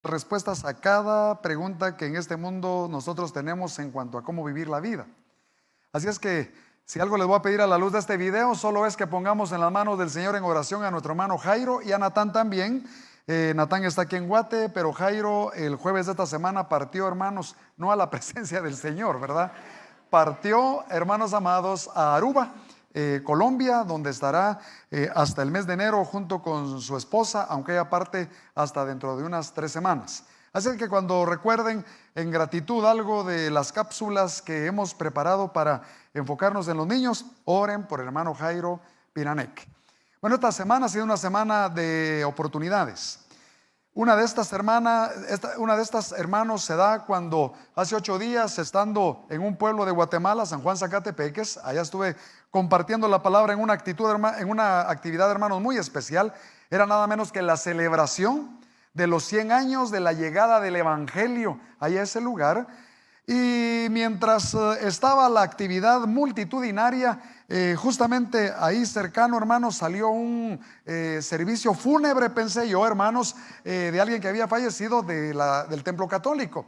respuestas a cada pregunta que en este mundo nosotros tenemos en cuanto a cómo vivir la vida. Así es que si algo les voy a pedir a la luz de este video, solo es que pongamos en las manos del Señor en oración a nuestro hermano Jairo y a Natán también. Natán está aquí en Guate, pero Jairo el jueves de esta semana partió, hermanos, no a la presencia del Señor, ¿verdad? Partió, hermanos amados, a Aruba, Colombia, donde estará hasta el mes de enero junto con su esposa, aunque ella parte hasta dentro de unas 3 semanas. Así que cuando recuerden en gratitud algo de las cápsulas que hemos preparado para enfocarnos en los niños, oren por el hermano Jairo Piranek. Bueno, esta semana ha sido una semana de oportunidades. Una de estas hermanos se da cuando hace 8 días, estando en un pueblo de Guatemala, San Juan Zacatepeques, allá estuve compartiendo la palabra en una actividad, hermanos, muy especial. Era nada menos que la celebración de los 100 años de la llegada del Evangelio allá a ese lugar. Y mientras estaba la actividad multitudinaria, justamente ahí cercano, hermanos, salió un servicio fúnebre, pensé yo, hermanos, de alguien que había fallecido del templo católico.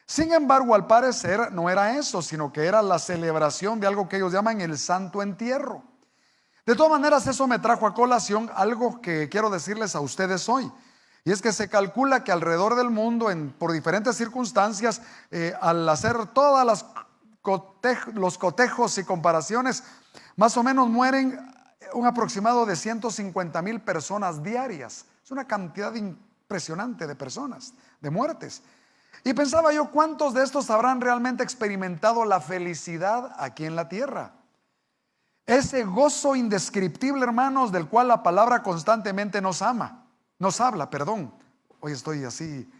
Sin embargo, al parecer no era eso, sino que era la celebración de algo que ellos llaman el Santo Entierro. De todas maneras, eso me trajo a colación algo que quiero decirles a ustedes hoy. Y es que se calcula que alrededor del mundo, por diferentes circunstancias, al hacer todas los cotejos y comparaciones, más o menos mueren un aproximado de 150,000 personas diarias. Es una cantidad impresionante de personas, de muertes. Y pensaba yo, ¿cuántos de estos habrán realmente experimentado la felicidad aquí en la tierra? Ese gozo indescriptible, hermanos, del cual la palabra constantemente nos habla, perdón. Hoy estoy así,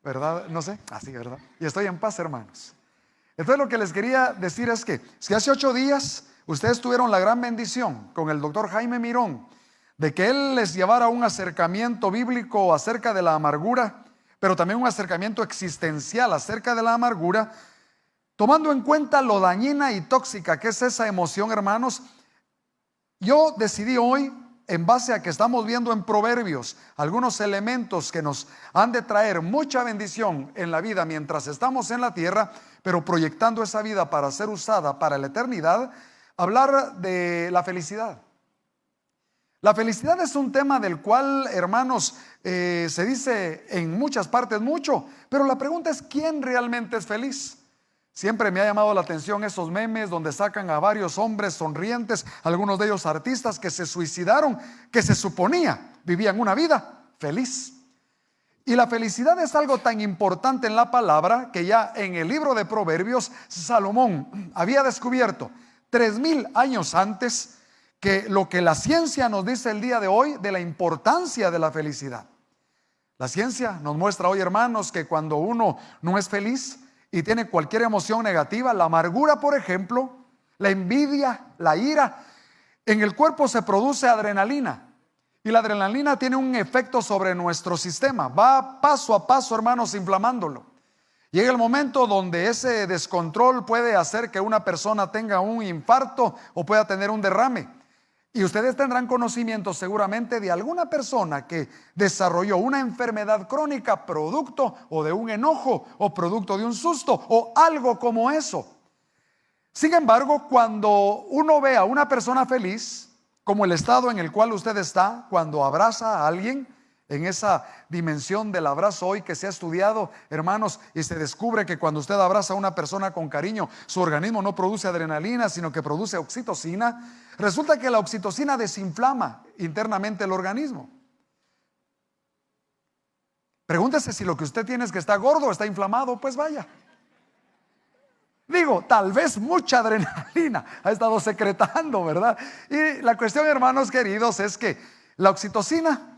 ¿verdad? No sé, así, ¿verdad? Y estoy en paz, hermanos. Entonces lo que les quería decir es que si hace 8 días ustedes tuvieron la gran bendición con el doctor Jaime Mirón de que él les llevara un acercamiento bíblico acerca de la amargura, pero también un acercamiento existencial acerca de la amargura, tomando en cuenta lo dañina y tóxica que es esa emoción, hermanos, yo decidí hoy, en base a que estamos viendo en Proverbios algunos elementos que nos han de traer mucha bendición en la vida mientras estamos en la tierra, pero proyectando esa vida para ser usada para la eternidad, hablar de la felicidad. La felicidad es un tema del cual, hermanos, se dice en muchas partes mucho, pero la pregunta es, ¿quién realmente es feliz? Siempre me ha llamado la atención esos memes donde sacan a varios hombres sonrientes, algunos de ellos artistas que se suicidaron, que se suponía vivían una vida feliz. Y la felicidad es algo tan importante en la palabra que ya en el libro de Proverbios Salomón había descubierto 3,000 años antes que lo que la ciencia nos dice el día de hoy de la importancia de la felicidad. La ciencia nos muestra hoy, hermanos, que cuando uno no es feliz y tiene cualquier emoción negativa, la amargura, por ejemplo, la envidia, la ira, en el cuerpo se produce adrenalina. Y la adrenalina tiene un efecto sobre nuestro sistema. Va paso a paso, hermanos, inflamándolo. Llega el momento donde ese descontrol puede hacer que una persona tenga un infarto o pueda tener un derrame. Y ustedes tendrán conocimiento seguramente de alguna persona que desarrolló una enfermedad crónica producto o de un enojo o producto de un susto o algo como eso. Sin embargo, cuando uno ve a una persona feliz, como el estado en el cual usted está, cuando abraza a alguien, en esa dimensión del abrazo hoy que se ha estudiado, hermanos, y se descubre que cuando usted abraza a una persona con cariño, su organismo no produce adrenalina, sino que produce oxitocina. Resulta que la oxitocina desinflama internamente el organismo. Pregúntese si lo que usted tiene es que está gordo o está inflamado, pues vaya. Digo, tal vez mucha adrenalina ha estado secretando, ¿verdad? Y la cuestión, hermanos queridos, es que la oxitocina,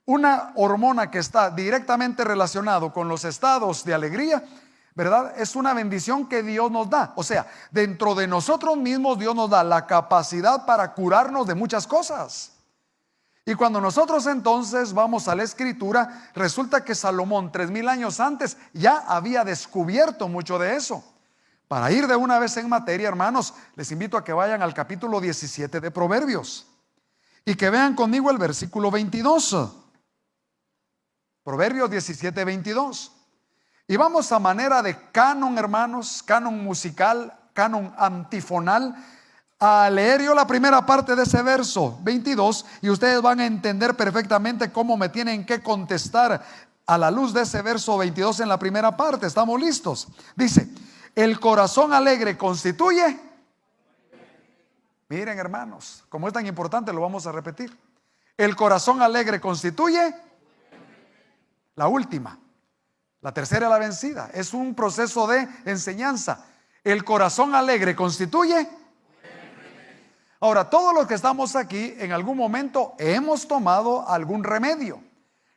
una hormona que está directamente relacionado con los estados de alegría, ¿verdad? Es una bendición que Dios nos da. O sea, dentro de nosotros mismos Dios nos da la capacidad para curarnos de muchas cosas. Y cuando nosotros entonces vamos a la escritura, resulta que Salomón 3,000 años antes ya había descubierto mucho de eso. Para ir de una vez en materia, hermanos, les invito a que vayan al capítulo 17 de Proverbios y que vean conmigo el versículo 22. Proverbios 17, 22. Y vamos a manera de canon, hermanos, canon musical, canon antifonal, a leer yo la primera parte de ese verso 22, y ustedes van a entender perfectamente cómo me tienen que contestar a la luz de ese verso 22 en la primera parte. ¿Estamos listos? Dice: el corazón alegre constituye. Miren, hermanos, como es tan importante, lo vamos a repetir. El corazón alegre constituye. La última, la tercera, la vencida. Es un proceso de enseñanza. El corazón alegre constituye. Ahora, todos los que estamos aquí en algún momento hemos tomado algún remedio.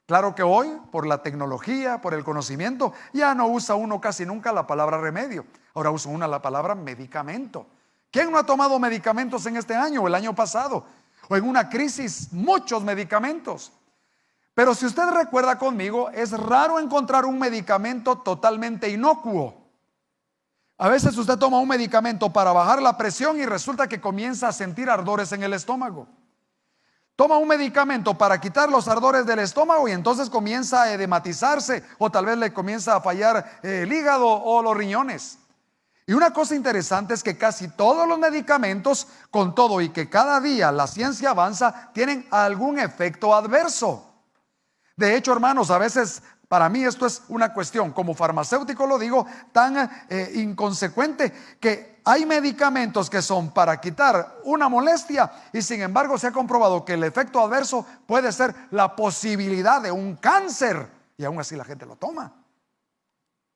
Claro que hoy, por la tecnología, por el conocimiento, ya no usa uno casi nunca la palabra remedio. Ahora usa uno la palabra medicamento. ¿Quién no ha tomado medicamentos en este año o el año pasado? O en una crisis, muchos medicamentos. Pero si usted recuerda conmigo, es raro encontrar un medicamento totalmente inocuo. A veces usted toma un medicamento para bajar la presión y resulta que comienza a sentir ardores en el estómago. Toma un medicamento para quitar los ardores del estómago y entonces comienza a edematizarse, o tal vez le comienza a fallar el hígado o los riñones. Y una cosa interesante es que casi todos los medicamentos, con todo y que cada día la ciencia avanza, tienen algún efecto adverso. De hecho, hermanos, a veces para mí esto es una cuestión, como farmacéutico lo digo, tan inconsecuente, que hay medicamentos que son para quitar una molestia y sin embargo se ha comprobado que el efecto adverso puede ser la posibilidad de un cáncer, y aún así la gente lo toma.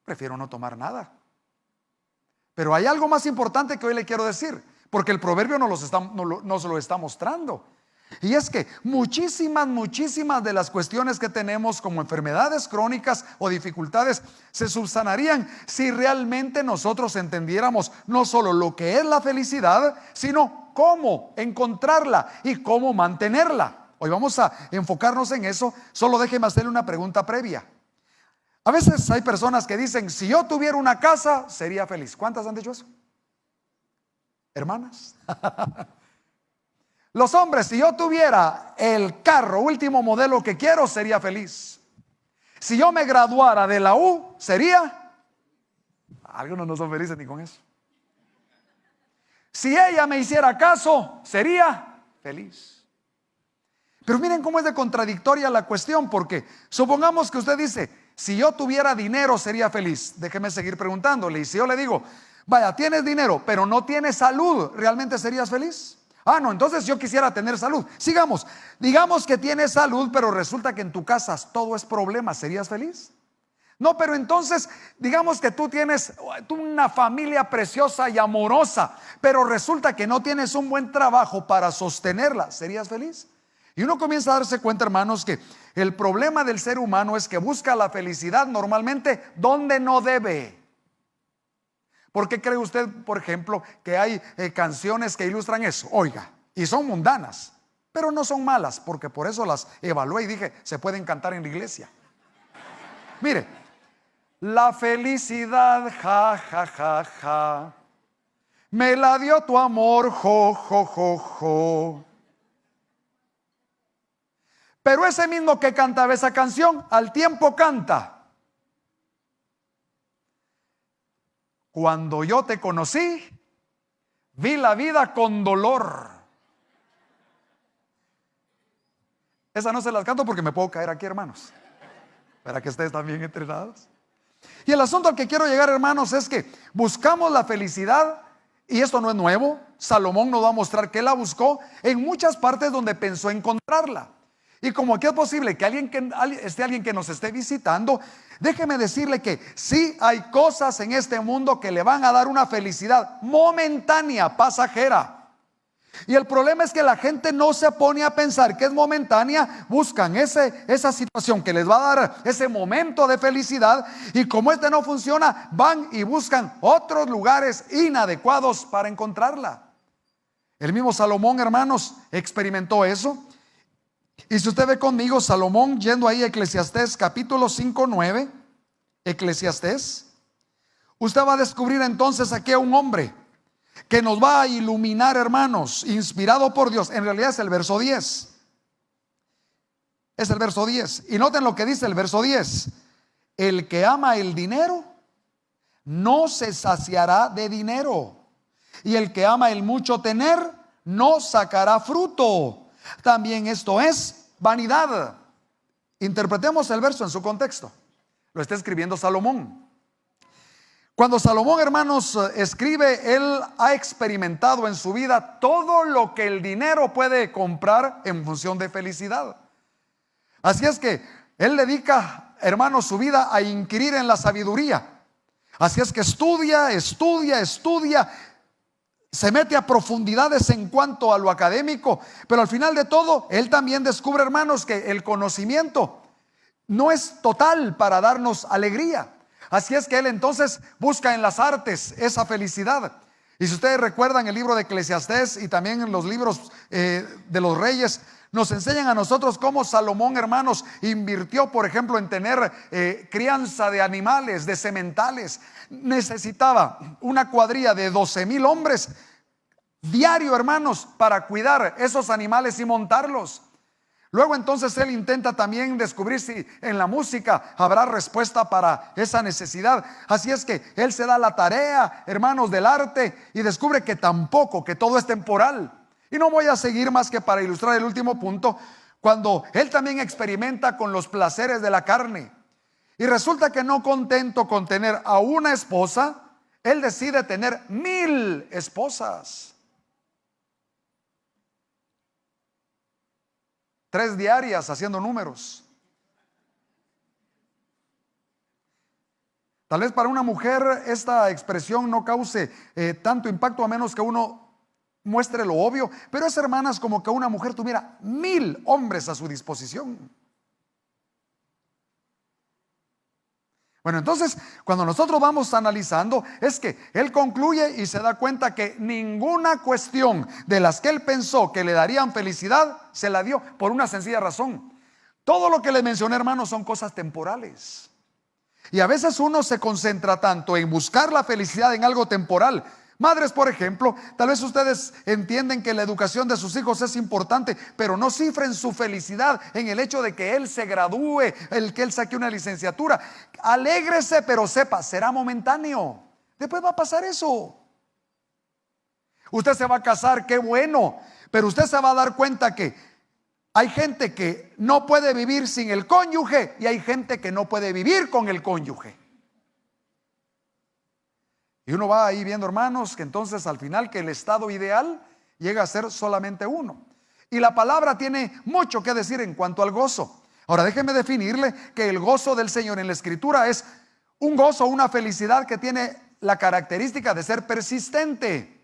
Prefiero no tomar nada. Pero hay algo más importante que hoy le quiero decir, porque el proverbio nos lo está mostrando. Y es que muchísimas de las cuestiones que tenemos como enfermedades crónicas o dificultades se subsanarían si realmente nosotros entendiéramos no solo lo que es la felicidad, sino cómo encontrarla y cómo mantenerla. Hoy vamos a enfocarnos en eso. Solo déjeme hacerle una pregunta previa. A veces hay personas que dicen: si yo tuviera una casa, sería feliz. ¿Cuántas han dicho eso? Hermanas. Los hombres: si yo tuviera el carro último modelo que quiero, sería feliz. Si yo me graduara de la U, sería. Algunos no son felices ni con eso. Si ella me hiciera caso, sería feliz. Pero miren cómo es de contradictoria la cuestión, porque supongamos que usted dice: si yo tuviera dinero, sería feliz. Déjeme seguir preguntándole. Y si yo le digo: vaya, tienes dinero, pero no tienes salud, ¿realmente serías feliz? Ah, no, entonces yo quisiera tener salud. Sigamos. Digamos que tienes salud, pero resulta que en tu casa todo es problema. ¿Serías feliz? No, pero entonces digamos que tú tienes una familia preciosa y amorosa, pero resulta que no tienes un buen trabajo para sostenerla. ¿Serías feliz? Y uno comienza a darse cuenta, hermanos, que el problema del ser humano es que busca la felicidad normalmente donde no debe. ¿Por qué cree usted, por ejemplo, que hay canciones que ilustran eso? Oiga, y son mundanas, pero no son malas, porque por eso las evalué y dije: se pueden cantar en la iglesia. Mire: la felicidad, ja, ja, ja, ja, me la dio tu amor, jo, jo, jo, jo. Pero ese mismo que cantaba esa canción, al tiempo canta: cuando yo te conocí, vi la vida con dolor. Esa no se las canto porque me puedo caer aquí, hermanos, para que ustedes también entrenados. Y el asunto al que quiero llegar, hermanos, es que buscamos la felicidad, y esto no es nuevo. Salomón nos va a mostrar que la buscó en muchas partes donde pensó encontrarla. Y como aquí es posible que alguien que nos esté visitando, déjeme decirle que sí hay cosas en este mundo que le van a dar una felicidad momentánea, pasajera. Y el problema es que la gente no se pone a pensar que es momentánea. Buscan esa situación que les va a dar ese momento de felicidad, y como este no funciona, van y buscan otros lugares inadecuados para encontrarla. El mismo Salomón, hermanos, experimentó eso. Y si usted ve conmigo, Salomón, yendo ahí a Eclesiastés capítulo 5:9, Eclesiastés, usted va a descubrir entonces aquí a un hombre que nos va a iluminar, hermanos, inspirado por Dios. En realidad es el verso 10. Es el verso 10. Y noten lo que dice el verso 10. El que ama el dinero no se saciará de dinero, y el que ama el mucho tener no sacará fruto. También esto es vanidad. Interpretemos el verso en su contexto. Lo está escribiendo Salomón. Cuando Salomón, hermanos, escribe, él ha experimentado en su vida todo lo que el dinero puede comprar en función de felicidad. Así es que él dedica, hermanos, su vida a inquirir en la sabiduría. Así es que estudia, se mete a profundidades en cuanto a lo académico, pero al final de todo, él también descubre, hermanos, que el conocimiento no es total para darnos alegría. Así es que él entonces busca en las artes esa felicidad. Y si ustedes recuerdan el libro de Eclesiastés y también en los libros de los reyes, nos enseñan a nosotros cómo Salomón, hermanos, invirtió, por ejemplo, en tener crianza de animales, de sementales. Necesitaba una cuadrilla de 12,000 hombres diario, hermanos, para cuidar esos animales y montarlos. Luego entonces él intenta también descubrir si en la música habrá respuesta para esa necesidad. Así es que él se da la tarea, hermanos, del arte, y descubre que tampoco, que todo es temporal. Y no voy a seguir más que para ilustrar el último punto, cuando él también experimenta con los placeres de la carne. Y resulta que no contento con tener a una esposa, él decide tener 1,000 esposas. 3 diarias haciendo números. Tal vez para una mujer esta expresión no cause tanto impacto, a menos que uno muestre lo obvio, pero es, hermanas, como que una mujer tuviera 1,000 hombres a su disposición. Bueno, entonces, cuando nosotros vamos analizando, es que él concluye y se da cuenta que ninguna cuestión de las que él pensó que le darían felicidad, se la dio, por una sencilla razón. Todo lo que le mencioné, hermanos, son cosas temporales. Y a veces uno se concentra tanto en buscar la felicidad en algo temporal. Madres, por ejemplo, tal vez ustedes entienden que la educación de sus hijos es importante, pero no cifren su felicidad en el hecho de que él se gradúe, el que él saque una licenciatura. Alégrese, pero sepa, será momentáneo. Después va a pasar eso. Usted se va a casar, qué bueno, pero usted se va a dar cuenta que hay gente que no puede vivir sin el cónyuge y hay gente que no puede vivir con el cónyuge. Y uno va ahí viendo, hermanos, que entonces al final que el estado ideal llega a ser solamente uno. Y la palabra tiene mucho que decir en cuanto al gozo. Ahora déjeme definirle que el gozo del Señor en la Escritura es un gozo, una felicidad que tiene la característica de ser persistente.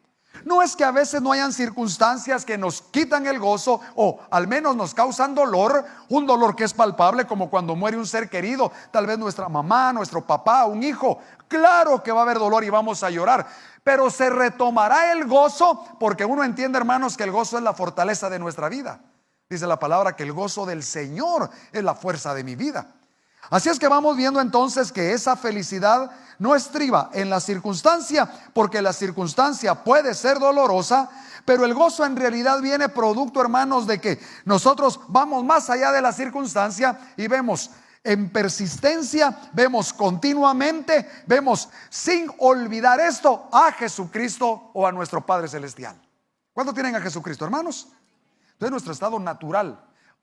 No es que a veces no hayan circunstancias que nos quitan el gozo o al menos nos causan dolor, un dolor que es palpable, como cuando muere un ser querido, tal vez nuestra mamá, nuestro papá, un hijo. Claro que va a haber dolor y vamos a llorar, pero se retomará el gozo, porque uno entiende, hermanos, que el gozo es la fortaleza de nuestra vida. Dice la palabra que el gozo del Señor es la fuerza de mi vida. Así es que vamos viendo entonces que esa felicidad no estriba en la circunstancia, porque la circunstancia puede ser dolorosa, pero el gozo en realidad viene producto, hermanos, de que nosotros vamos más allá de la circunstancia y vemos en persistencia, vemos continuamente, vemos sin olvidar esto a Jesucristo o a nuestro Padre Celestial. ¿Cuánto tienen a Jesucristo, hermanos? Entonces nuestro estado natural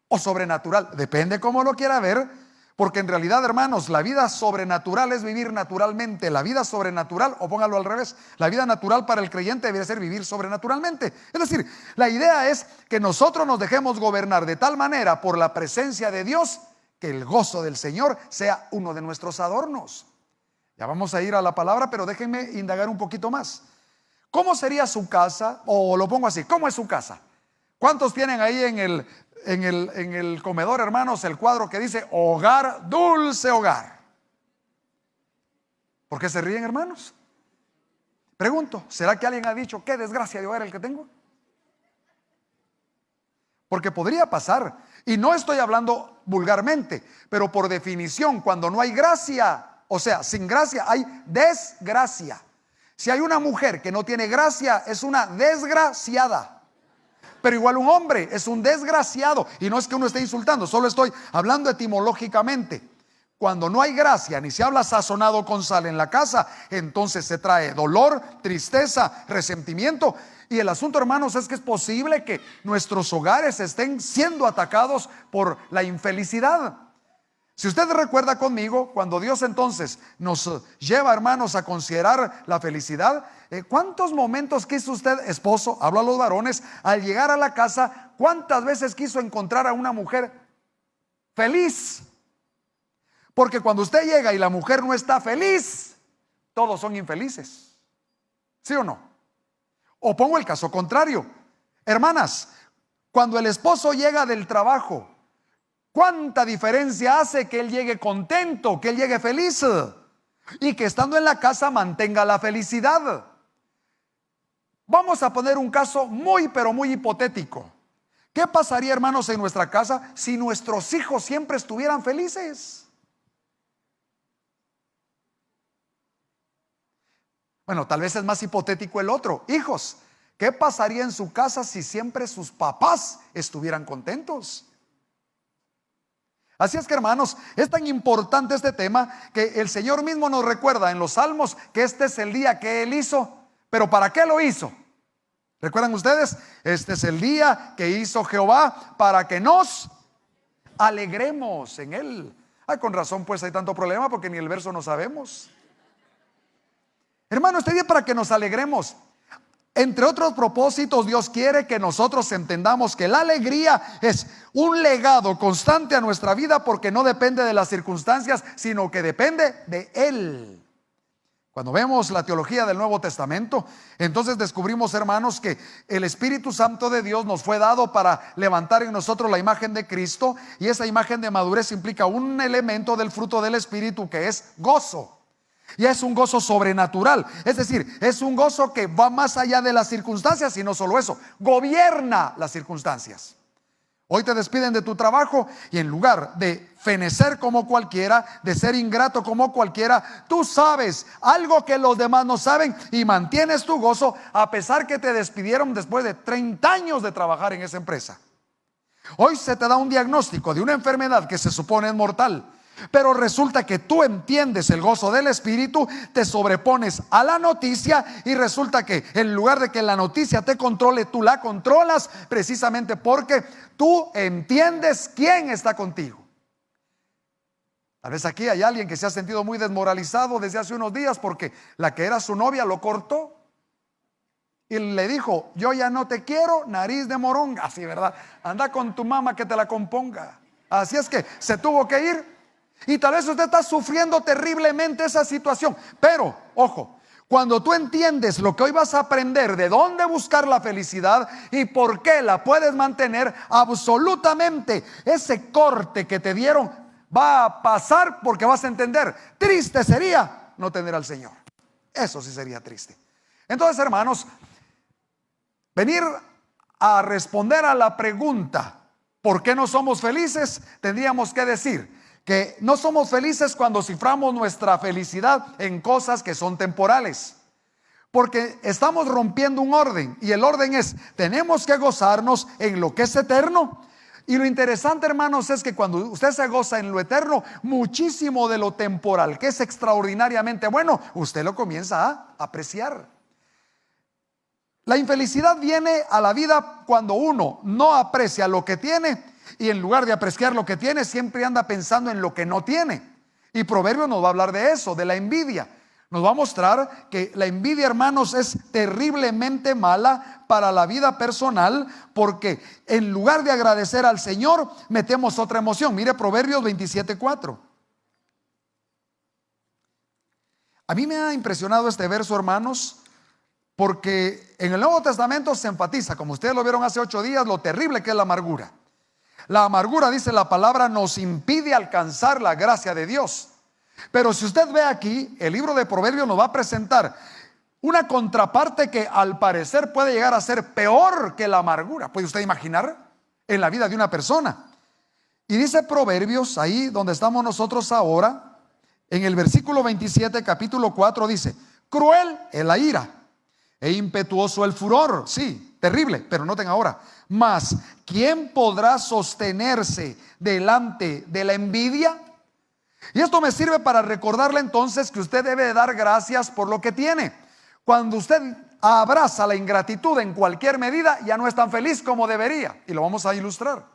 o sobrenatural, depende cómo lo quiera ver. Porque en realidad, hermanos, la vida sobrenatural es vivir naturalmente. La vida sobrenatural, o póngalo al revés, la vida natural para el creyente debería ser vivir sobrenaturalmente. Es decir, la idea es que nosotros nos dejemos gobernar de tal manera por la presencia de Dios, que el gozo del Señor sea uno de nuestros adornos. Ya vamos a ir a la palabra, pero déjenme indagar un poquito más. ¿Cómo sería su casa? O lo pongo así, ¿cómo es su casa? ¿Cuántos tienen ahí en el comedor, hermanos, el cuadro que dice hogar, dulce hogar? ¿Por qué se ríen, hermanos? Pregunto, ¿será que alguien ha dicho qué desgracia de hogar el que tengo? Porque podría pasar, y no estoy hablando vulgarmente, pero por definición, cuando no hay gracia, o sea, sin gracia hay desgracia. Si hay una mujer que no tiene gracia, es una desgraciada. pero igual un hombre es un desgraciado. Y no es que uno esté insultando, solo estoy hablando etimológicamente. Cuando no hay gracia, ni se habla sazonado con sal en la casa, entonces se trae dolor, tristeza, resentimiento. Y el asunto, hermanos, es que es posible que nuestros hogares estén siendo atacados por la infelicidad. Si usted recuerda conmigo, cuando Dios entonces nos lleva, hermanos, a considerar la felicidad, ¿cuántos momentos quiso usted, esposo, hablo a los varones, al llegar a la casa, cuántas veces quiso encontrar a una mujer feliz? Porque cuando usted llega y la mujer no está feliz, todos son infelices. ¿Sí o no? O pongo el caso contrario. Hermanas, cuando el esposo llega del trabajo, ¿cuánta diferencia hace que él llegue contento, que él llegue feliz? Y que estando en la casa mantenga la felicidad. Vamos a poner un caso muy, pero muy hipotético. ¿Qué pasaría, hermanos, en nuestra casa si nuestros hijos siempre estuvieran felices? Bueno, tal vez es más hipotético el otro. Hijos, ¿qué pasaría en su casa si siempre sus papás estuvieran contentos? Así es que, hermanos, es tan importante este tema que el Señor mismo nos recuerda en los Salmos que este es el día que Él hizo. ¿Pero para qué lo hizo? ¿Recuerdan ustedes? Este es el día que hizo Jehová para que nos alegremos en Él. Ay, con razón pues hay tanto problema porque ni el verso no sabemos. Hermano, este día para que nos alegremos. Entre otros propósitos, Dios quiere que nosotros entendamos que la alegría es un legado constante a nuestra vida porque no depende de las circunstancias, sino que depende de Él. Cuando vemos la teología del Nuevo Testamento, entonces descubrimos, hermanos, que el Espíritu Santo de Dios nos fue dado para levantar en nosotros la imagen de Cristo, y esa imagen de madurez implica un elemento del fruto del Espíritu que es gozo. Y es un gozo sobrenatural, es decir, es un gozo que va más allá de las circunstancias. Y no solo eso, gobierna las circunstancias. Hoy te despiden de tu trabajo y en lugar de fenecer como cualquiera, de ser ingrato como cualquiera, tú sabes algo que los demás no saben y mantienes tu gozo a pesar que te despidieron después de 30 años de trabajar en esa empresa. Hoy se te da un diagnóstico de una enfermedad que se supone es mortal, pero resulta que tú entiendes el gozo del Espíritu, te sobrepones a la noticia y resulta que en lugar de que la noticia te controle, tú la controlas precisamente porque tú entiendes quién está contigo. Tal vez aquí hay alguien que se ha sentido muy desmoralizado desde hace unos días porque la que era su novia lo cortó y le dijo: yo ya no te quiero, nariz de moronga. Así, ¿verdad? Anda con tu mamá que te la componga. Así es que se tuvo que ir. Y tal vez usted está sufriendo terriblemente esa situación. Pero, ojo, cuando tú entiendes lo que hoy vas a aprender, de dónde buscar la felicidad y por qué la puedes mantener, absolutamente ese corte que te dieron va a pasar porque vas a entender. Triste sería no tener al Señor. Eso sí sería triste. Entonces, hermanos, venir a responder a la pregunta ¿por qué no somos felices? Tendríamos que decir que no somos felices cuando ciframos nuestra felicidad en cosas que son temporales, porque estamos rompiendo un orden, y el orden es: tenemos que gozarnos en lo que es eterno. Y lo interesante, hermanos, es que cuando usted se goza en lo eterno, muchísimo de lo temporal, que es extraordinariamente bueno, usted lo comienza a apreciar. La infelicidad viene a la vida cuando uno no aprecia lo que tiene, y en lugar de apreciar lo que tiene, siempre anda pensando en lo que no tiene. Y Proverbios nos va a hablar de eso, de la envidia. Nos va a mostrar que la envidia, hermanos, es terriblemente mala para la vida personal, porque en lugar de agradecer al Señor, metemos otra emoción. Mire Proverbios 27:4. A mí me ha impresionado este verso, hermanos, porque en el Nuevo Testamento se enfatiza, como ustedes lo vieron hace 8 días, lo terrible que es la amargura. La amargura, dice la palabra, nos impide alcanzar la gracia de Dios. Pero si usted ve aquí, el libro de Proverbios nos va a presentar una contraparte que al parecer puede llegar a ser peor que la amargura. ¿Puede usted imaginar? En la vida de una persona. Y dice Proverbios, ahí donde estamos nosotros ahora, en el versículo 27, capítulo 4, dice: cruel es la ira e impetuoso el furor. Sí, terrible, pero noten ahora: Mas, ¿quién podrá sostenerse delante de la envidia? Y esto me sirve para recordarle entonces que usted debe de dar gracias por lo que tiene. Cuando usted abraza la ingratitud en cualquier medida, ya no es tan feliz como debería. Y lo vamos a ilustrar.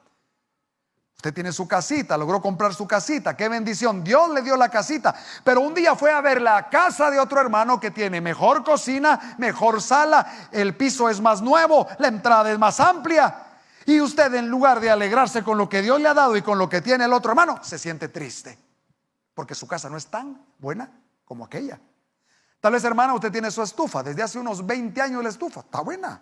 Usted tiene su casita, logró comprar su casita, qué bendición, Dios le dio la casita. Pero un día fue a ver la casa de otro hermano que tiene mejor cocina, mejor sala, el piso es más nuevo, la entrada es más amplia. Y usted, en lugar de alegrarse con lo que Dios le ha dado y con lo que tiene el otro hermano, se siente triste, porque su casa no es tan buena como aquella. Tal vez, hermana, usted tiene su estufa, desde hace unos 20 años la estufa, está buena,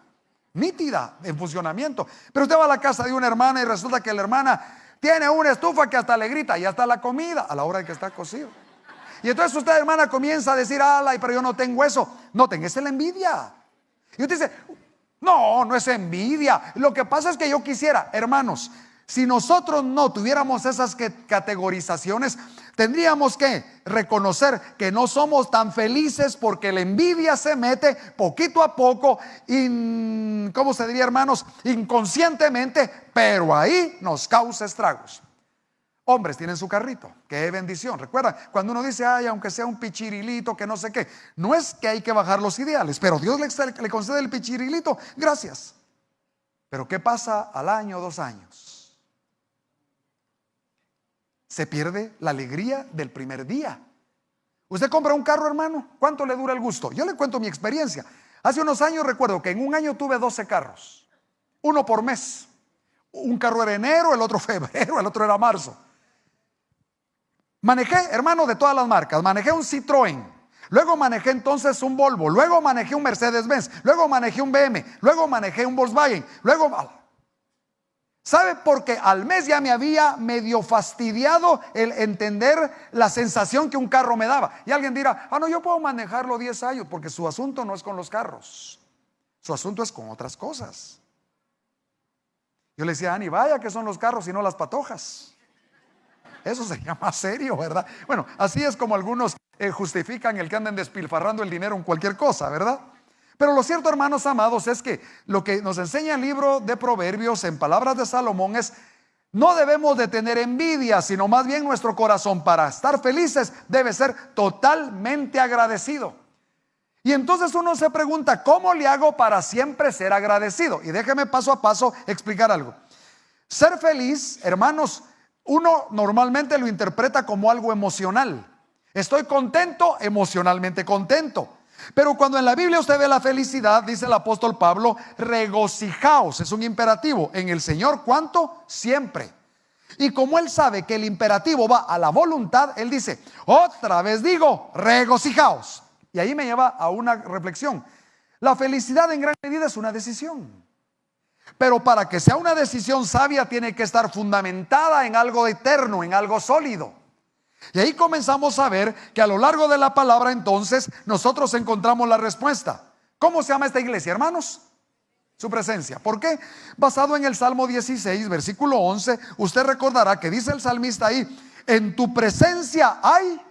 nítida, en funcionamiento. Pero usted va a la casa de una hermana y resulta que la hermana tiene una estufa que hasta le grita, ya está la comida a la hora de que está cocido. Y entonces usted, hermana, comienza a decir, ala, pero yo no tengo eso. Noten, esa es la envidia. Y usted dice, no es envidia. Lo que pasa es que yo quisiera, hermanos, si nosotros no tuviéramos esas categorizaciones, tendríamos que reconocer que no somos tan felices porque la envidia se mete poquito a poco, ¿cómo se diría, hermanos? Inconscientemente, pero ahí nos causa estragos. Hombres tienen su carrito, qué bendición. Recuerda, cuando uno dice, ay, aunque sea un pichirilito, que no sé qué, no es que hay que bajar los ideales, pero Dios le concede el pichirilito, gracias. Pero ¿qué pasa al año, 2 años? Se pierde la alegría del primer día. Usted compra un carro, hermano, ¿cuánto le dura el gusto? Yo le cuento mi experiencia. Hace unos años recuerdo que en un año tuve 12 carros, uno por mes. Un carro era enero, el otro febrero, el otro era marzo. Manejé, hermano, de todas las marcas. Manejé un Citroën, luego manejé entonces un Volvo, luego manejé un Mercedes-Benz, luego manejé un BM, luego manejé un Volkswagen, luego... ¿Sabe? Porque al mes ya me había medio fastidiado el entender la sensación que un carro me daba. Y alguien dirá, no, yo puedo manejarlo 10 años, porque su asunto no es con los carros, su asunto es con otras cosas. Yo le decía a Ani, vaya que son los carros y no las patojas. Eso sería más serio, ¿verdad? Bueno, así es como algunos justifican el que anden despilfarrando el dinero en cualquier cosa, ¿verdad? Pero lo cierto, hermanos amados, es que lo que nos enseña el libro de Proverbios en palabras de Salomón es: no debemos de tener envidia, sino más bien nuestro corazón, para estar felices, debe ser totalmente agradecido. Y entonces uno se pregunta, ¿cómo le hago para siempre ser agradecido? Y déjeme paso a paso explicar algo. Ser feliz, hermanos, uno normalmente lo interpreta como algo emocional. Estoy contento, emocionalmente contento. Pero cuando en la Biblia usted ve la felicidad, dice el apóstol Pablo, regocijaos, es un imperativo, en el Señor, ¿cuánto? Siempre. Y como él sabe que el imperativo va a la voluntad, él dice, otra vez digo, regocijaos. Y ahí me lleva a una reflexión. La felicidad en gran medida es una decisión. Pero para que sea una decisión sabia, tiene que estar fundamentada en algo eterno, en algo sólido. Y ahí comenzamos a ver que a lo largo de la palabra entonces nosotros encontramos la respuesta. ¿Cómo se llama esta iglesia, hermanos? Su presencia. ¿Por qué? Basado en el Salmo 16, versículo 11, usted recordará que dice el salmista ahí, en tu presencia hay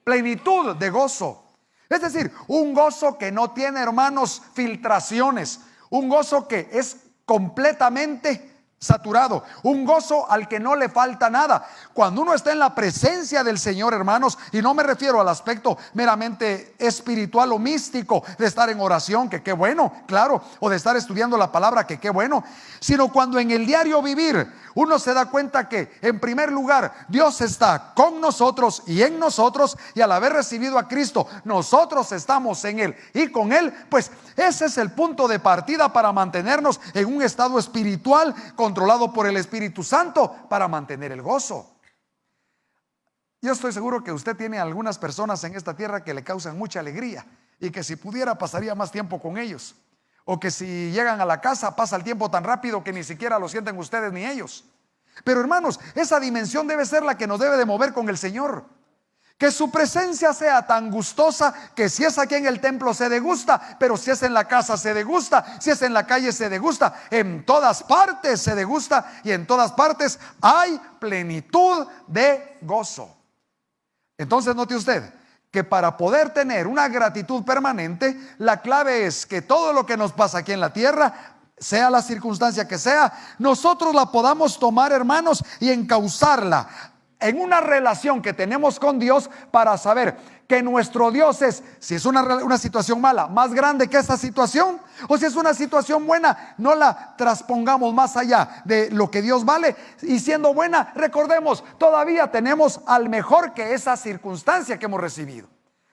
plenitud de gozo. Es decir, un gozo que no tiene, hermanos, filtraciones, un gozo que es completamente saturado, un gozo al que no le falta nada. Cuando uno está en la presencia del Señor, hermanos, y no me refiero al aspecto meramente espiritual o místico de estar en oración, que qué bueno, claro, o de estar estudiando la palabra, que qué bueno, sino cuando en el diario vivir uno se da cuenta que en primer lugar Dios está con nosotros y en nosotros, y al haber recibido a Cristo nosotros estamos en Él y con Él, pues ese es el punto de partida para mantenernos en un estado espiritual controlado por el Espíritu Santo, para mantener el gozo. Yo estoy seguro que usted tiene algunas personas en esta tierra que le causan mucha alegría y que si pudiera pasaría más tiempo con ellos, o que si llegan a la casa pasa el tiempo tan rápido que ni siquiera lo sienten ustedes ni ellos. Pero hermanos, esa dimensión debe ser la que nos debe de mover con el Señor. Que su presencia sea tan gustosa que si es aquí en el templo se degusta, pero si es en la casa se degusta, si es en la calle se degusta, en todas partes se degusta, y en todas partes hay plenitud de gozo. Entonces note usted que para poder tener una gratitud permanente, la clave es que todo lo que nos pasa aquí en la tierra sea la circunstancia que sea, nosotros la podamos tomar, hermanos, y encauzarla en una relación que tenemos con Dios para saber que nuestro Dios es, si es una situación mala, más grande que esa situación, o si es una situación buena, no la traspongamos más allá de lo que Dios vale, y siendo buena, recordemos, todavía tenemos al mejor que esa circunstancia que hemos recibido,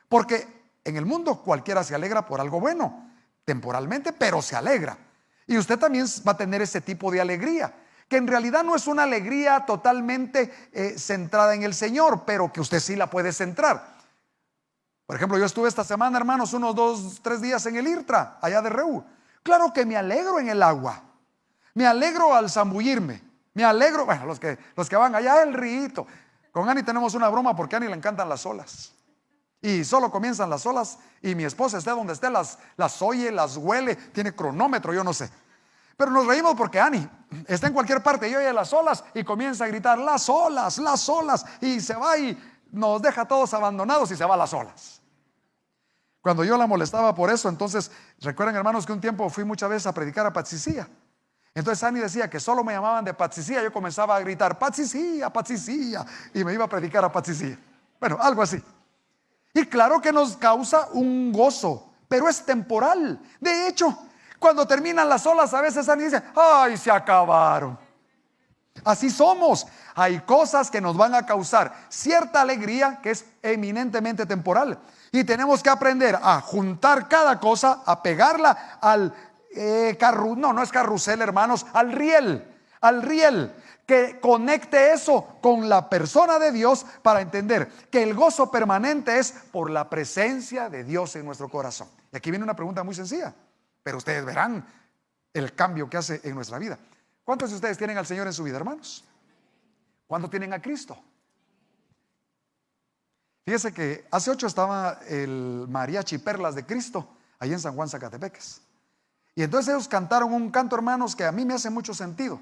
porque en el mundo cualquiera se alegra por algo bueno, temporalmente, pero se alegra, y usted también va a tener ese tipo de alegría, que en realidad no es una alegría totalmente centrada en el Señor, pero que usted sí la puede centrar. Por ejemplo, yo estuve esta semana, hermanos, unos 2, 3 días en el IRTRA, allá de Reú. Claro que me alegro en el agua, me alegro al zambullirme, me alegro, bueno, los que van allá el río. Con Ani tenemos una broma porque a Ani le encantan las olas. Y solo comienzan las olas y mi esposa esté donde esté, las oye, las huele, tiene cronómetro, yo no sé. Pero nos reímos porque Ani está en cualquier parte y oye las olas y comienza a gritar las olas, y se va y nos deja todos abandonados y se va a las olas. Cuando yo la molestaba por eso, entonces recuerden, hermanos, que un tiempo fui muchas veces a predicar a Patsicía. Entonces Ani decía que solo me llamaban de Patsicía, yo comenzaba a gritar Patsicía, Patsicía, y me iba a predicar a Patsicía. Bueno, algo así. Y claro que nos causa un gozo, pero es temporal. De hecho, cuando terminan las olas, a veces Ani dice, ay, se acabaron. Así somos. Hay cosas que nos van a causar cierta alegría que es eminentemente temporal. Y tenemos que aprender a juntar cada cosa, a pegarla al no es carrusel, hermanos, al riel, que conecte eso con la persona de Dios para entender que el gozo permanente es por la presencia de Dios en nuestro corazón. Y aquí viene una pregunta muy sencilla, pero ustedes verán el cambio que hace en nuestra vida. ¿Cuántos de ustedes tienen al Señor en su vida, hermanos? ¿Cuántos tienen a Cristo? Fíjese que hace 8 estaba el mariachi Perlas de Cristo ahí en San Juan, Zacatepeques. Y entonces ellos cantaron un canto, hermanos, que a mí me hace mucho sentido.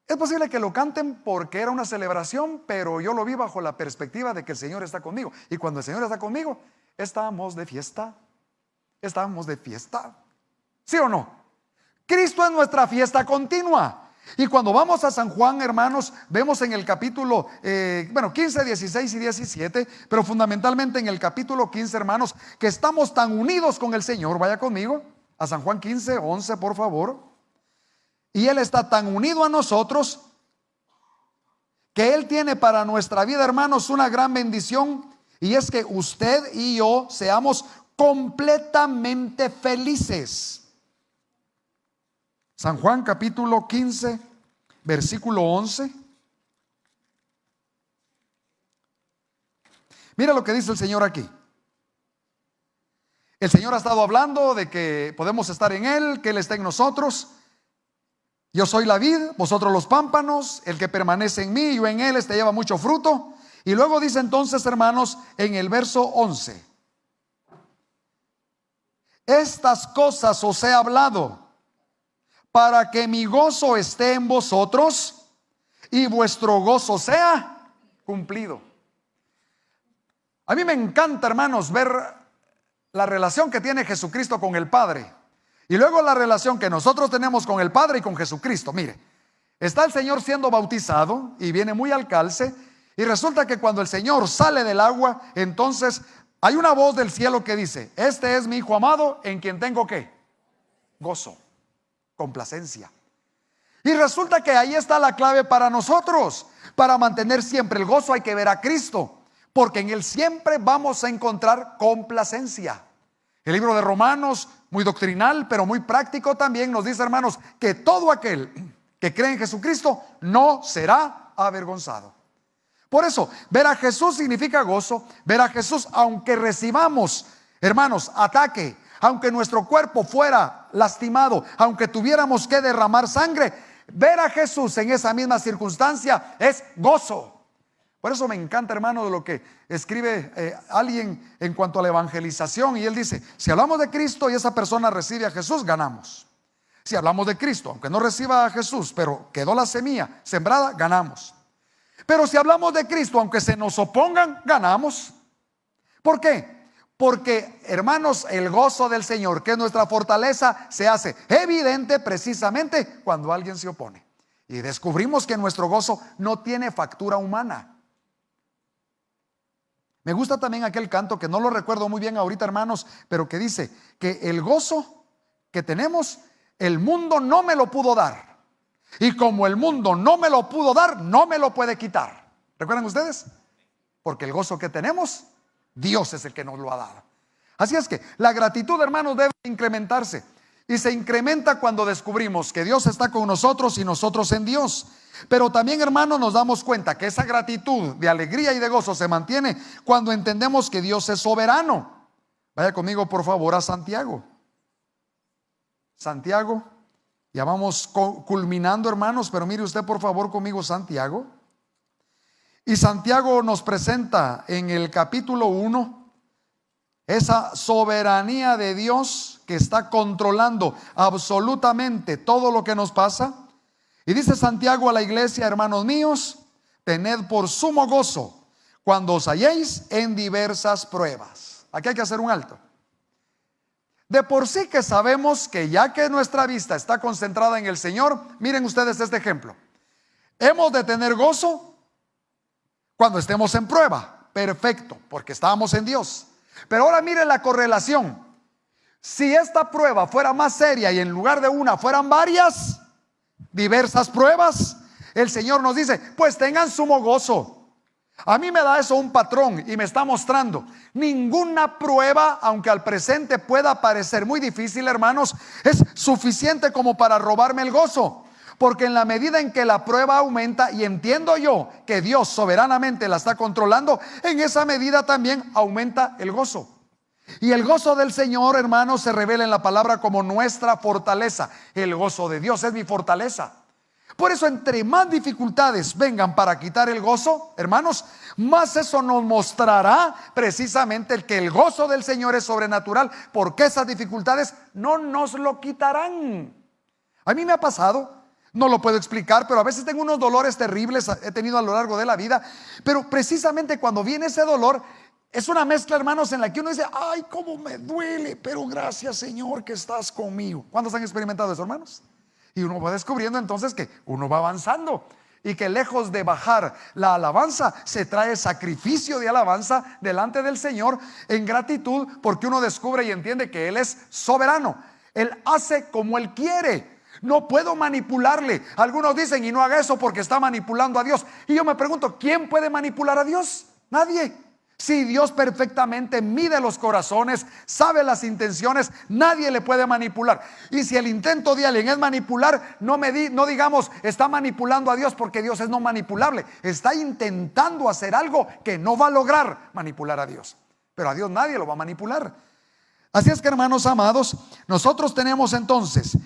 Es posible que lo canten porque era una celebración, pero yo lo vi bajo la perspectiva de que el Señor está conmigo. Y cuando el Señor está conmigo, estamos de fiesta. Estamos de fiesta. ¿Sí o no? Cristo es nuestra fiesta continua. Y cuando vamos a San Juan, hermanos, vemos en el capítulo 15, 16 y 17, pero fundamentalmente en el capítulo 15, hermanos, que estamos tan unidos con el Señor. Vaya conmigo a San Juan 15, 11, por favor. Y Él está tan unido a nosotros que Él tiene para nuestra vida, hermanos, una gran bendición, y es que usted y yo seamos completamente felices. San Juan capítulo 15, versículo 11. Mira lo que dice el Señor aquí. El Señor ha estado hablando de que podemos estar en Él, que Él está en nosotros. Yo soy la vid, vosotros los pámpanos. El que permanece en mí, yo en Él, este lleva mucho fruto. Y luego dice entonces, hermanos, en el verso 11: estas cosas os he hablado para que mi gozo esté en vosotros y vuestro gozo sea cumplido. A mí me encanta, hermanos, ver la relación que tiene Jesucristo con el Padre y luego la relación que nosotros tenemos con el Padre y con Jesucristo. Mire, está el Señor siendo bautizado y viene muy al calce, y resulta que cuando el Señor sale del agua, entonces hay una voz del cielo que dice: este es mi Hijo amado, en quien tengo ¿qué? Gozo, complacencia. Y resulta que ahí está la clave para nosotros. Para mantener siempre el gozo hay que ver a Cristo, porque en Él siempre vamos a encontrar complacencia. El libro de Romanos, muy doctrinal pero muy práctico también, nos dice, hermanos, que todo aquel que cree en Jesucristo no será avergonzado. Por eso, ver a Jesús significa gozo. Ver a Jesús, aunque recibamos, hermanos, ataque, aunque nuestro cuerpo fuera lastimado, aunque tuviéramos que derramar sangre, ver a Jesús en esa misma circunstancia es gozo. Por eso me encanta, hermano, de lo que escribe alguien en cuanto a la evangelización. Y él dice: si hablamos de Cristo y esa persona recibe a Jesús, ganamos. Si hablamos de Cristo, aunque no reciba a Jesús, pero quedó la semilla sembrada, ganamos. Pero si hablamos de Cristo, aunque se nos opongan, ganamos. ¿Por qué? Porque, hermanos, el gozo del Señor, que es nuestra fortaleza, se hace evidente precisamente cuando alguien se opone. Y descubrimos que nuestro gozo no tiene factura humana. Me gusta también aquel canto que no lo recuerdo muy bien ahorita, hermanos, pero que dice que el gozo que tenemos, el mundo no me lo pudo dar. Y como el mundo no me lo pudo dar, no me lo puede quitar. ¿Recuerdan ustedes? Porque el gozo que tenemos, Dios es el que nos lo ha dado. Así es que la gratitud, hermanos, debe incrementarse. Y se incrementa cuando descubrimos que Dios está con nosotros y nosotros en Dios. Pero también, hermanos, nos damos cuenta que esa gratitud de alegría y de gozo se mantiene cuando entendemos que Dios es soberano. Vaya conmigo, por favor, a Santiago. Santiago, ya vamos culminando, hermanos, pero mire usted, por favor, conmigo Santiago. Y Santiago nos presenta en el capítulo 1 esa soberanía de Dios que está controlando absolutamente todo lo que nos pasa. Y dice Santiago a la iglesia: hermanos míos, tened por sumo gozo cuando os halléis en diversas pruebas. Aquí hay que hacer un alto. De por sí que sabemos que ya que nuestra vista está concentrada en el Señor, miren ustedes este ejemplo. Hemos de tener gozo cuando estemos en prueba. Perfecto, porque estábamos en Dios. Pero ahora miren la correlación. Si esta prueba fuera más seria y en lugar de una fueran varias, diversas pruebas, el Señor nos dice: pues tengan sumo gozo. A mí me da eso un patrón y me está mostrando: ninguna prueba, aunque al presente pueda parecer muy difícil, hermanos, es suficiente como para robarme el gozo. Porque en la medida en que la prueba aumenta y entiendo yo que Dios soberanamente la está controlando, en esa medida también aumenta el gozo. Y el gozo del Señor, hermanos, se revela en la palabra como nuestra fortaleza. El gozo de Dios es mi fortaleza. Por eso, entre más dificultades vengan para quitar el gozo, hermanos, más eso nos mostrará precisamente el que el gozo del Señor es sobrenatural, porque esas dificultades no nos lo quitarán. A mí me ha pasado, no lo puedo explicar, pero a veces tengo unos dolores terribles, he tenido a lo largo de la vida, pero precisamente cuando viene ese dolor, es una mezcla, hermanos, en la que uno dice: ay, cómo me duele, pero gracias, Señor, que estás conmigo. ¿Cuántos han experimentado eso, hermanos? Y uno va descubriendo entonces que uno va avanzando y que lejos de bajar la alabanza, se trae sacrificio de alabanza delante del Señor en gratitud, porque uno descubre y entiende que Él es soberano. Él hace como Él quiere. No puedo manipularle. Algunos dicen: y no haga eso porque está manipulando a Dios. Y yo me pregunto: ¿quién puede manipular a Dios? Nadie. Si Dios perfectamente mide los corazones, sabe las intenciones, nadie le puede manipular. Y si el intento de alguien es manipular, no digamos está manipulando a Dios, porque Dios es no manipulable. Está intentando hacer algo que no va a lograr manipular a Dios. Pero a Dios nadie lo va a manipular. Así es que, hermanos amados, nosotros tenemos entonces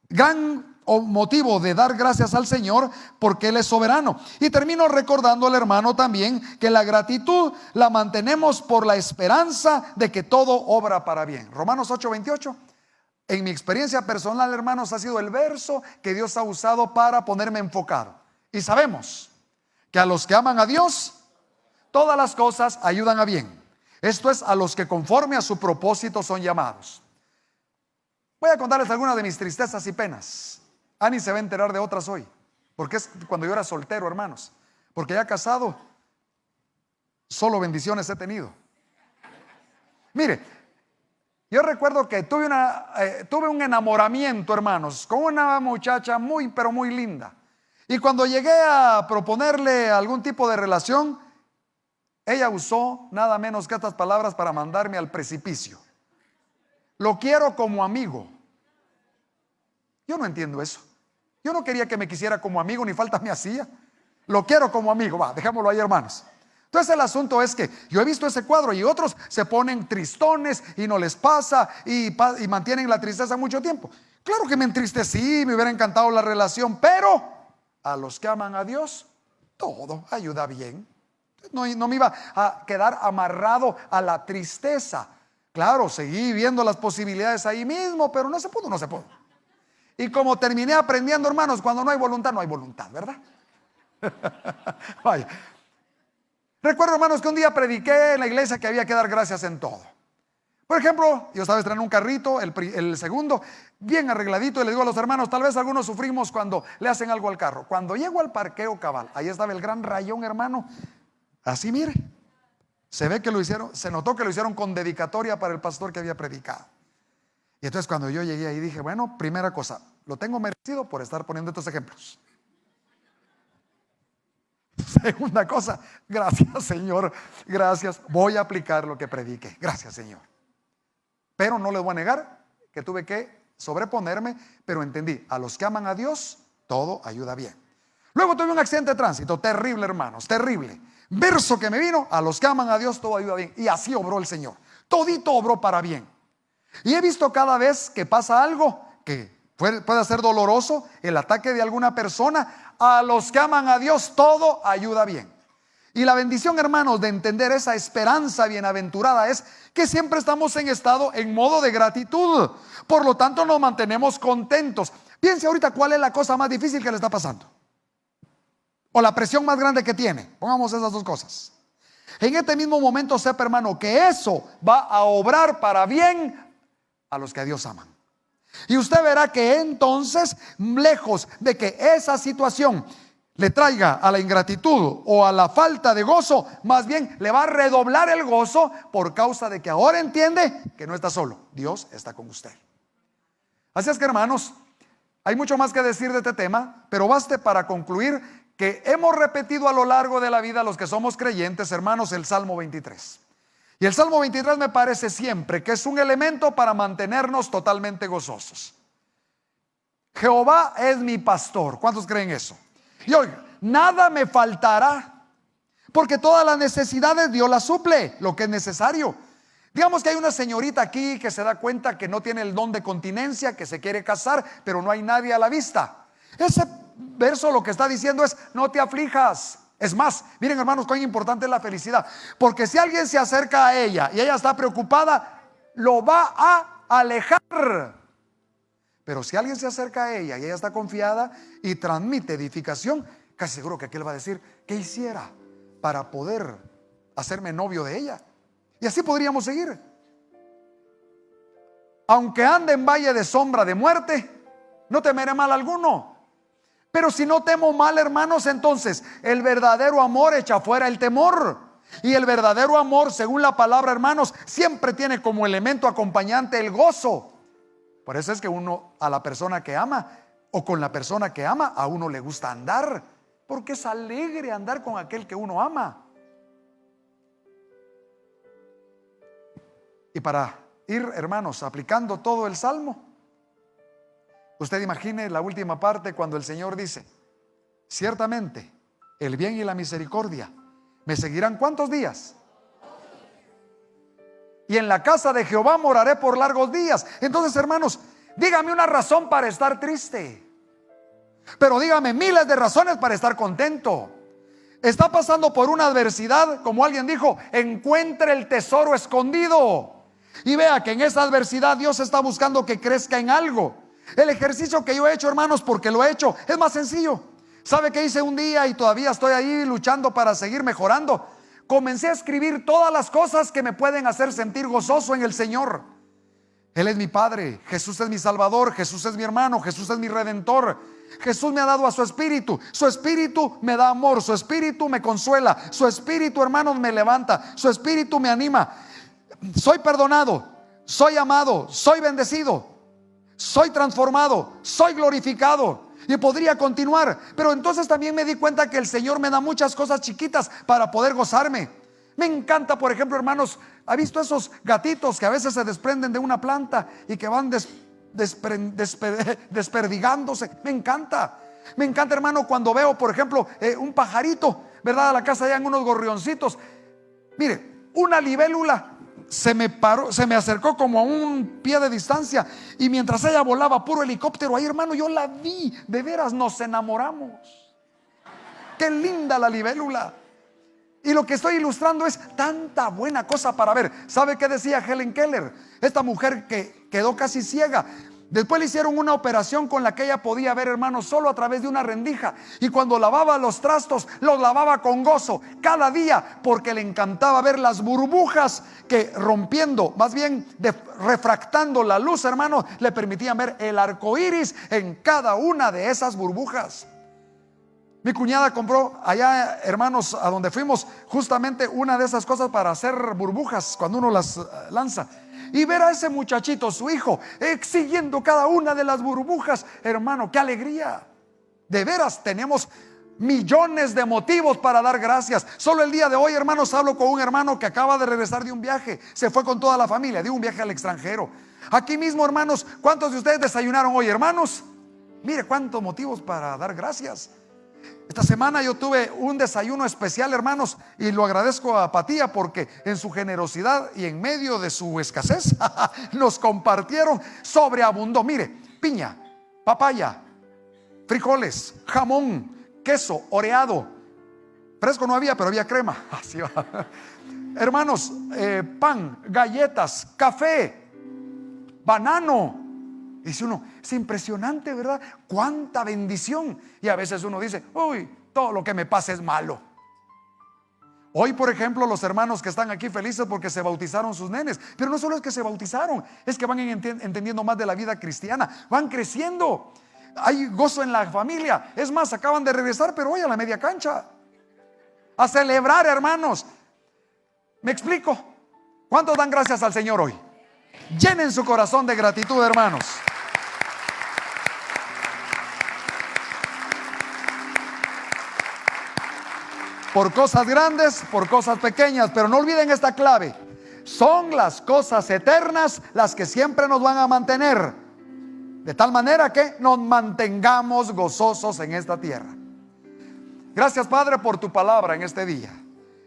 gran motivo de dar gracias al Señor, porque Él es soberano. Y termino recordando al hermano también que la gratitud la mantenemos por la esperanza de que todo obra para bien. Romanos 8:28. En mi experiencia personal, hermanos, ha sido el verso que Dios ha usado para ponerme enfocado. Y sabemos que a los que aman a Dios, todas las cosas ayudan a bien. Esto es, a los que conforme a su propósito son llamados. Voy a contarles algunas de mis tristezas y penas. Ani se va a enterar de otras hoy, porque es cuando yo era soltero, hermanos. Porque ya casado, solo bendiciones he tenido. Mire, yo recuerdo que tuve un enamoramiento, hermanos, con una muchacha muy, pero muy linda. Y cuando llegué a proponerle algún tipo de relación, ella usó nada menos que estas palabras para mandarme al precipicio: lo quiero como amigo. Yo no entiendo eso. Yo no quería que me quisiera como amigo, ni falta me hacía. Lo quiero como amigo. Va, dejémoslo ahí, hermanos. Entonces el asunto es que yo he visto ese cuadro y otros se ponen tristones y no les pasa y mantienen la tristeza mucho tiempo. Claro que me entristecí, me hubiera encantado la relación, pero a los que aman a Dios, todo ayuda bien. No me iba a quedar amarrado a la tristeza. Claro, seguí viendo las posibilidades ahí mismo, pero no se pudo. Y como terminé aprendiendo, hermanos, cuando no hay voluntad, ¿verdad? Vaya. Recuerdo, hermanos, que un día prediqué en la iglesia que había que dar gracias en todo. Por ejemplo, yo estaba estrenando un carrito, el segundo, bien arregladito, y le digo a los hermanos, tal vez algunos sufrimos cuando le hacen algo al carro. Cuando llego al parqueo cabal, ahí estaba el gran rayón, hermano, así mire, se ve que lo hicieron, se notó que lo hicieron con dedicatoria para el pastor que había predicado. Y entonces cuando yo llegué ahí dije, bueno, primera cosa, lo tengo merecido por estar poniendo estos ejemplos. Segunda cosa, gracias Señor, gracias, voy a aplicar lo que predique, gracias Señor. Pero no les voy a negar que tuve que sobreponerme, pero entendí, a los que aman a Dios, todo ayuda bien. Luego tuve un accidente de tránsito, terrible hermanos, terrible. Verso que me vino, a los que aman a Dios, todo ayuda bien. Y así obró el Señor, todito obró para bien. Y he visto cada vez que pasa algo que puede ser doloroso, el ataque de alguna persona, a los que aman a Dios, todo ayuda bien. Y la bendición, hermanos, de entender esa esperanza bienaventurada es que siempre estamos en modo de gratitud. Por lo tanto, nos mantenemos contentos. Piense ahorita cuál es la cosa más difícil que le está pasando, o la presión más grande que tiene. Pongamos esas dos cosas. En este mismo momento sepa, hermano, que eso va a obrar para bien a los que a Dios aman. Y usted verá que entonces, lejos de que esa situación le traiga a la ingratitud o a la falta de gozo, más bien le va a redoblar el gozo, por causa de que ahora entiende que no está solo, Dios está con usted. Así es que, hermanos, hay mucho más que decir de este tema, pero baste para concluir que hemos repetido a lo largo de la vida, los que somos creyentes, hermanos, el Salmo 23. Y el Salmo 23 me parece siempre que es un elemento para mantenernos totalmente gozosos. Jehová es mi pastor. ¿Cuántos creen eso? Y oiga, nada me faltará, porque todas las necesidades Dios las suple, lo que es necesario. Digamos que hay una señorita aquí que se da cuenta que no tiene el don de continencia, que se quiere casar, pero no hay nadie a la vista. Ese verso lo que está diciendo es: no te aflijas. Es más, miren hermanos, cuán importante es la felicidad, porque si alguien se acerca a ella y ella está preocupada, lo va a alejar. Pero si alguien se acerca a ella y ella está confiada y transmite edificación, casi seguro que aquel va a decir: ¿qué hiciera para poder hacerme novio de ella? Y así podríamos seguir. Aunque ande en valle de sombra de muerte, no temeré mal alguno. Pero si no temo mal, hermanos, entonces el verdadero amor echa fuera el temor. Y el verdadero amor, según la palabra, hermanos, siempre tiene como elemento acompañante el gozo. Por eso es que uno, a la persona que ama, o con la persona que ama, a uno le gusta andar, porque es alegre andar con aquel que uno ama. Y para ir, hermanos, aplicando todo el Salmo, usted imagine la última parte cuando el Señor dice: ciertamente el bien y la misericordia me seguirán. ¿Cuántos días? Y en la casa de Jehová moraré por largos días. Entonces, hermanos, dígame una razón para estar triste, pero dígame miles de razones para estar contento. Está pasando por una adversidad, como alguien dijo: encuentre el tesoro escondido. Y vea que en esa adversidad Dios está buscando que crezca en algo. El ejercicio que yo he hecho, hermanos, porque lo he hecho, es más sencillo. ¿Sabe qué hice un día y todavía estoy ahí luchando para seguir mejorando? Comencé a escribir todas las cosas que me pueden hacer sentir gozoso en el Señor. Él es mi Padre, Jesús es mi Salvador, Jesús es mi hermano, Jesús es mi Redentor. Jesús me ha dado a su Espíritu me da amor, su Espíritu me consuela, su Espíritu, hermanos, me levanta, su Espíritu me anima. Soy perdonado, soy amado, soy bendecido, soy transformado, soy glorificado. Y podría continuar, pero entonces también me di cuenta que el Señor me da muchas cosas chiquitas para poder gozarme. Me encanta, por ejemplo, hermanos, ¿ha visto esos gatitos que a veces se desprenden de una planta y que van desperdigándose? Me encanta, hermano, cuando veo, por ejemplo, un pajarito, ¿verdad? A la casa llegan unos gorrioncitos. Mire, una libélula se me acercó como a un pie de distancia, y mientras ella volaba, puro helicóptero ahí, hermano, yo la vi, de veras nos enamoramos. Qué linda la libélula. Y lo que estoy ilustrando es tanta buena cosa para ver. ¿Sabe qué decía Helen Keller? Esta mujer que quedó casi ciega. Después le hicieron una operación con la que ella podía ver, hermanos, solo a través de una rendija. Y cuando lavaba los trastos, los lavaba con gozo cada día, porque le encantaba ver las burbujas que, rompiendo, más bien refractando la luz, hermanos, le permitían ver el arco iris en cada una de esas burbujas. Mi cuñada compró allá, hermanos, a donde fuimos, justamente una de esas cosas para hacer burbujas cuando uno las lanza. Y ver a ese muchachito, su hijo, siguiendo cada una de las burbujas, hermano, qué alegría. De veras, tenemos millones de motivos para dar gracias. Solo el día de hoy, hermanos, hablo con un hermano que acaba de regresar de un viaje. Se fue con toda la familia, de un viaje al extranjero. Aquí mismo, hermanos, ¿cuántos de ustedes desayunaron hoy, hermanos? Mire cuántos motivos para dar gracias. Esta semana yo tuve un desayuno especial, hermanos, y lo agradezco a Patía porque en su generosidad y en medio de su escasez nos compartieron, sobreabundó. Mire, piña, papaya, frijoles, jamón, queso, oreado. Fresco no había, pero había crema. Así va. Hermanos, pan, galletas, café, banano. Dice uno, es impresionante, ¿verdad? Cuánta bendición. Y a veces uno dice, uy, todo lo que me pasa es malo. Hoy, por ejemplo, los hermanos que están aquí felices porque se bautizaron sus nenes. Pero no solo es que se bautizaron, es que van entendiendo más de la vida cristiana, van creciendo. Hay gozo en la familia. Es más, acaban de regresar, pero hoy a la media cancha a celebrar, hermanos. ¿Me explico? ¿Cuántos dan gracias al Señor hoy? Llenen su corazón de gratitud, hermanos. Por cosas grandes, por cosas pequeñas, pero no olviden esta clave: son las cosas eternas las que siempre nos van a mantener, de tal manera que nos mantengamos gozosos en esta tierra. Gracias, Padre, por tu palabra en este día,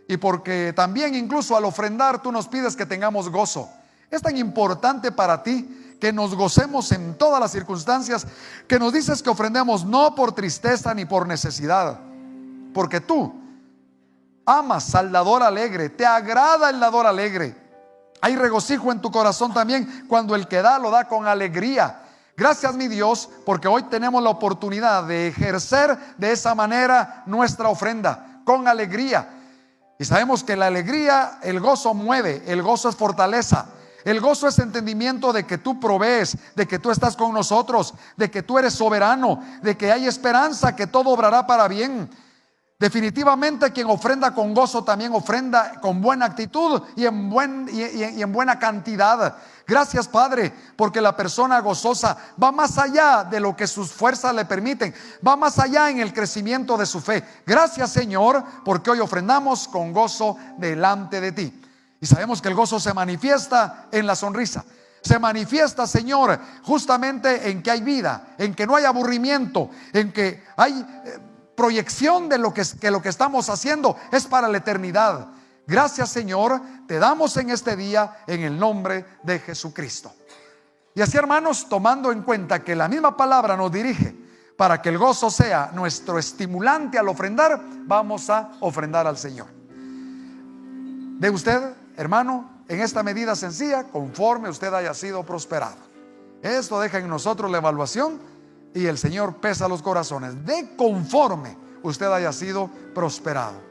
y porque también incluso al ofrendar tú nos pides que tengamos gozo. Es tan importante para ti que nos gocemos en todas las circunstancias, que nos dices que ofrendemos no por tristeza ni por necesidad, porque tú amas al dador alegre, te agrada el dador alegre. Hay regocijo en tu corazón también cuando el que da lo da con alegría. Gracias, mi Dios, porque hoy tenemos la oportunidad de ejercer de esa manera nuestra ofrenda, con alegría. Y sabemos que la alegría, el gozo mueve, el gozo es fortaleza. El gozo es entendimiento de que tú provees, de que tú estás con nosotros, de que tú eres soberano, de que hay esperanza, que todo obrará para bien. Definitivamente quien ofrenda con gozo también ofrenda con buena actitud y en buena cantidad. Gracias, Padre, porque la persona gozosa va más allá de lo que sus fuerzas le permiten, va más allá en el crecimiento de su fe. Gracias, Señor, porque hoy ofrendamos con gozo delante de ti. Y sabemos que el gozo se manifiesta en la sonrisa. Se manifiesta, Señor, justamente en que hay vida, en que no hay aburrimiento, en que hay proyección de lo que estamos haciendo es para la eternidad. Gracias, Señor, te damos en este día en el nombre de Jesucristo. Y así, hermanos, tomando en cuenta que la misma palabra nos dirige para que el gozo sea nuestro estimulante al ofrendar, vamos a ofrendar al Señor. De usted, hermano, en esta medida sencilla, conforme usted haya sido prosperado. Esto deja en nosotros la evaluación y el Señor pesa los corazones de conforme usted haya sido prosperado.